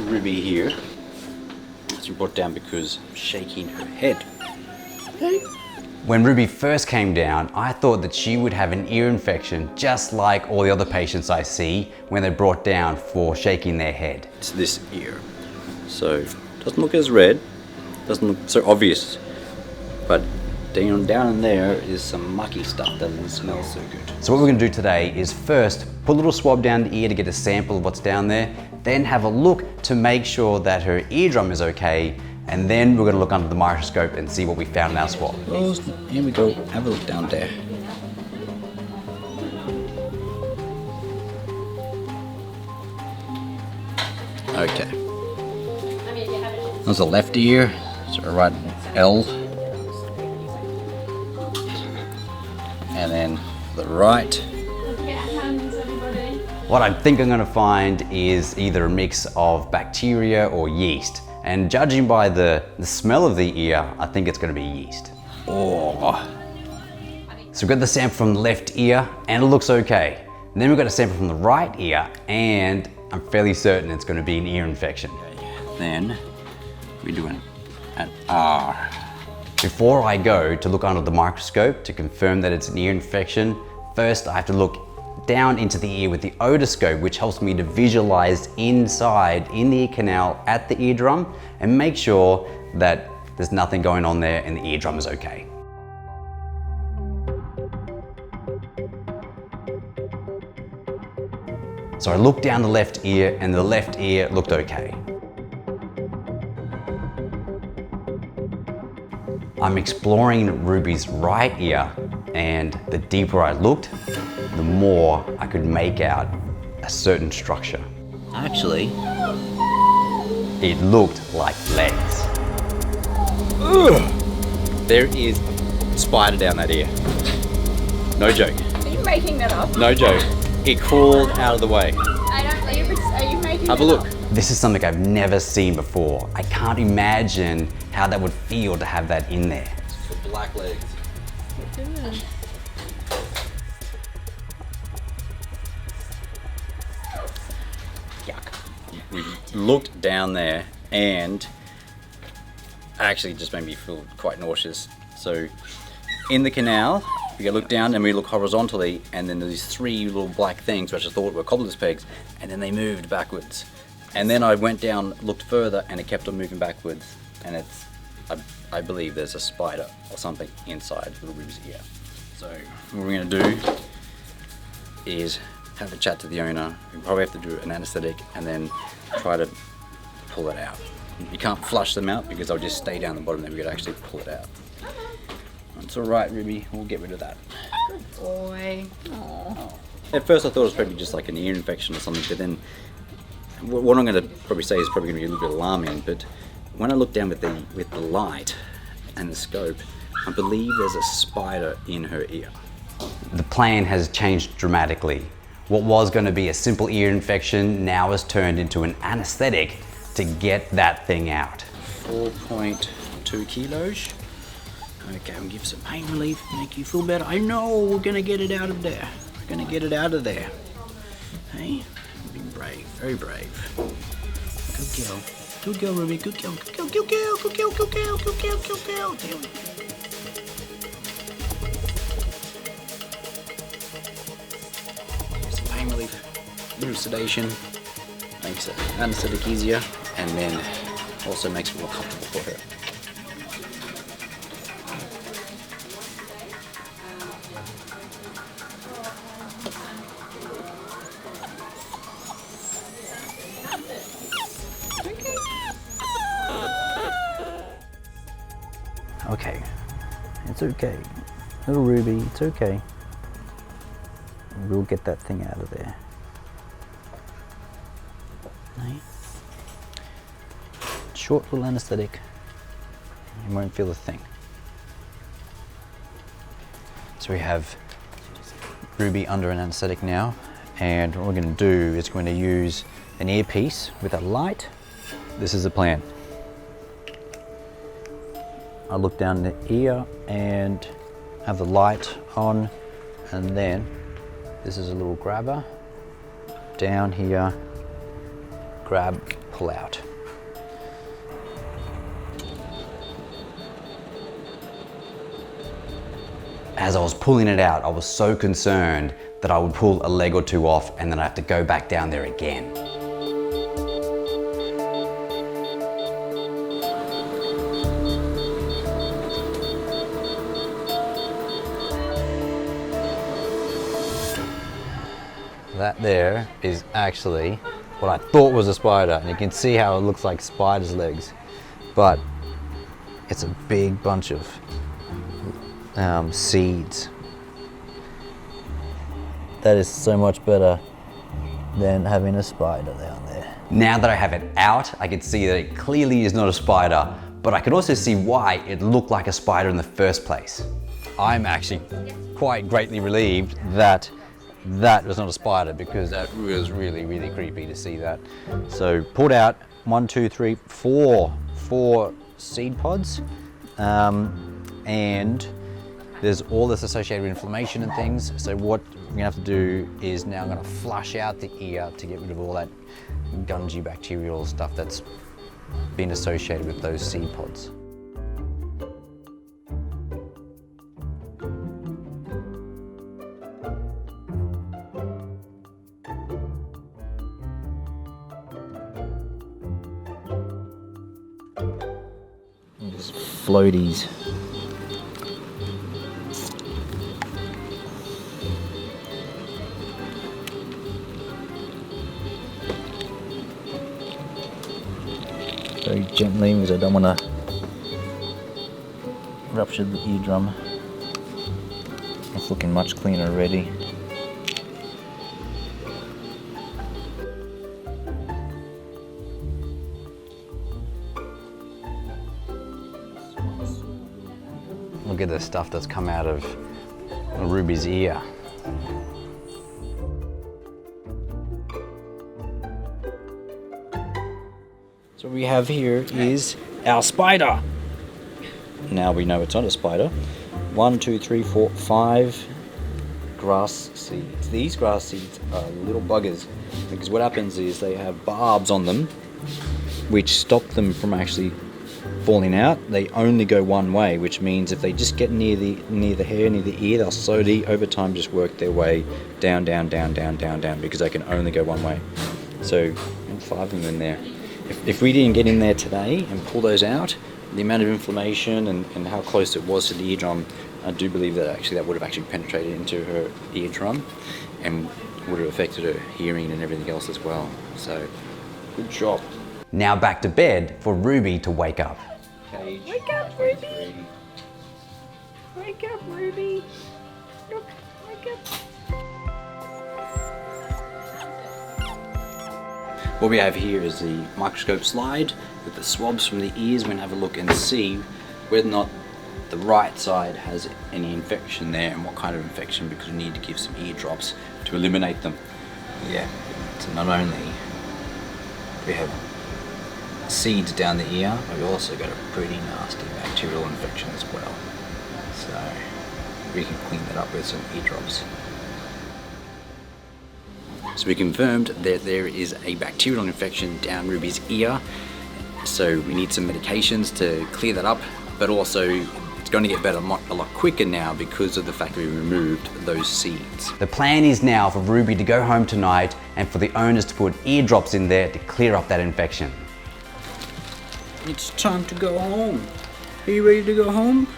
Ruby here. It's been brought down because I'm shaking her head. Okay. When Ruby first came down, I thought that she would have an ear infection just like all the other patients I see when they're brought down for shaking their head. It's this ear. So, it doesn't look as red, doesn't look so obvious, but down in there is some mucky stuff that doesn't smell so good. So what we're gonna do today is first put a little swab down the ear to get a sample of what's down there, then have a look to make sure that her eardrum is okay, and then we're gonna look under the microscope and see what we found in our swab. Oh, here we go, have a look down there. Okay. There's the left ear, so right L. And then the right. What I think I'm gonna find is either a mix of bacteria or yeast. And judging by the smell of the ear, I think it's gonna be yeast. Oh. So we've got the sample from the left ear and it looks okay. And then we've got a sample from the right ear and I'm fairly certain it's gonna be an ear infection. Then we're doing an R. Before I go to look under the microscope to confirm that it's an ear infection, first I have to look down into the ear with the otoscope, which helps me to visualize inside in the ear canal at the eardrum and make sure that there's nothing going on there and the eardrum is okay. So I looked down the left ear and the left ear looked okay. I'm exploring Ruby's right ear, and the deeper I looked, the more I could make out a certain structure. Actually, it looked like legs. Ugh. There is a spider down that ear. No joke. Are you making that up? No joke. It crawled out of the way. Are you making Have a look. This is something I've never seen before. I can't imagine how that would feel to have that in there. It's for black legs. Yuck. We looked down there and actually just made me feel quite nauseous. So in the canal, we look down and we look horizontally, and then there's these three little black things which I thought were cobbler's pegs, and then they moved backwards. And then I went down, looked further, and it kept on moving backwards. And it's, I believe there's a spider or something inside little Ruby's ear. So what we're gonna do is have a chat to the owner. We probably have to do an anesthetic and then try to pull it out. You can't flush them out because they'll just stay down the bottom, then we could actually pull it out. It's all right, Ruby, we'll get rid of that. Good boy. Aww. At first I thought it was probably just like an ear infection or something, but then what I'm going to probably say is probably going to be a little bit alarming, but when I look down with the light and the scope, I believe there's a spider in her ear. The plan has changed dramatically. What was going to be a simple ear infection now has turned into an anesthetic to get that thing out. 4.2 kilos. Okay, we'll give some pain relief, make you feel better. I know we're going to get it out of there. We're going to get it out of there. Hey? Be brave, very brave. Good girl. Good girl, Ruby. Good girl. Good girl. Good girl. Good girl. Good girl. Good girl. Good girl. Good girl. Some pain relief. A little sedation. Makes it anesthetic easier, and then also makes it more comfortable for her. Okay, it's okay. Little Ruby, it's okay. We'll get that thing out of there. Right. Short little anesthetic. You won't feel a thing. So we have Ruby under an anesthetic now, and what we're going to do is going to use an earpiece with a light. This is the plan. I look down the ear and have the light on, and then this is a little grabber down here, grab pull out. As I was pulling it out, I was so concerned that I would pull a leg or two off and then I have to go back down there again. That there is actually what I thought was a spider, and you can see how it looks like spider's legs, but it's a big bunch of seeds. That is so much better than having a spider down there. Now that I have it out, I can see that it clearly is not a spider, but I can also see why it looked like a spider in the first place. I'm actually quite greatly relieved that that was not a spider, because that was really, really creepy to see that. So pulled out 1, 2, 3, 4 seed pods, and there's all this associated with inflammation and things. So what we're gonna have to do is now I'm gonna flush out the ear to get rid of all that gungy bacterial stuff that's been associated with those seed pods. Just floaties. Very gently, because I don't want to rupture the eardrum. It's looking much cleaner already. Look at the stuff that's come out of Ruby's ear. So what we have here is our spider. Now we know it's not a spider. 1, 2, 3, 4, 5 grass seeds. These grass seeds are little buggers, because what happens is they have barbs on them which stop them from actually falling out. They only go one way, which means if they just get near the hair, near the ear, they'll slowly over time just work their way down, because they can only go one way. So 5 of them in there. If we didn't get in there today and pull those out, the amount of inflammation and how close it was to the eardrum, I do believe that actually that would have actually penetrated into her eardrum and would have affected her hearing and everything else as well. So good job. Now back to bed for Ruby to wake up. Wake up, Ruby! Wake up, Ruby! Look, wake up! What we have here is the microscope slide with the swabs from the ears. We're going to have a look and see whether or not the right side has any infection there and what kind of infection, because we need to give some ear drops to eliminate them. Yeah, so not only do we have seeds down the ear, but we also got a pretty nasty bacterial infection as well. So we can clean that up with some ear drops. So we confirmed that there is a bacterial infection down Ruby's ear. So we need some medications to clear that up, but also it's going to get better a lot quicker now because of the fact that we removed those seeds. The plan is now for Ruby to go home tonight and for the owners to put ear drops in there to clear up that infection. It's time to go home. Are you ready to go home?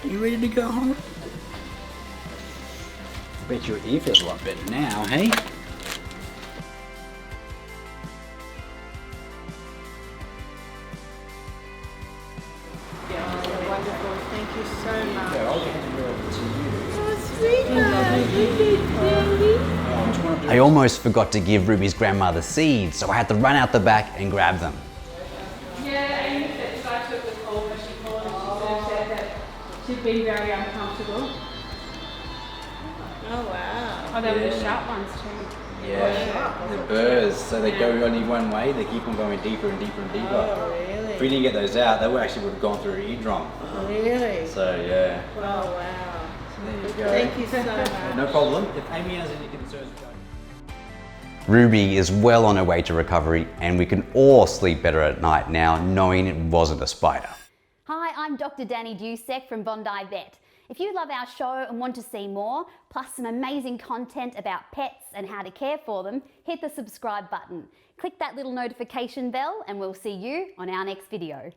Are you ready to go home? I bet your ear feels a lot better now, hey? Wonderful, thank you so much. Yeah, I'll hand it over to you. Oh, sweetheart, I almost forgot to give Ruby's grandmother seeds, so I had to run out the back and grab them. Yeah, Amy said so I took the call when she called and she said that she'd been very uncomfortable. Oh, wow. Oh, there were the sharp ones too. Yeah, the burrs, so they go only one way, they keep on going deeper and deeper and deeper. Oh, really? If we didn't get those out, they would have gone through her eardrum. Really? So yeah. Oh, wow. So there you go. Thank you so much. No problem. If Amy has any concerns regarding Ruby is well on her way to recovery, and we can all sleep better at night now knowing it wasn't a spider. Hi, I'm Dr. Danny Dusek from Bondi Vet. If you love our show and want to see more, plus some amazing content about pets and how to care for them, hit the subscribe button. Click that little notification bell and we'll see you on our next video.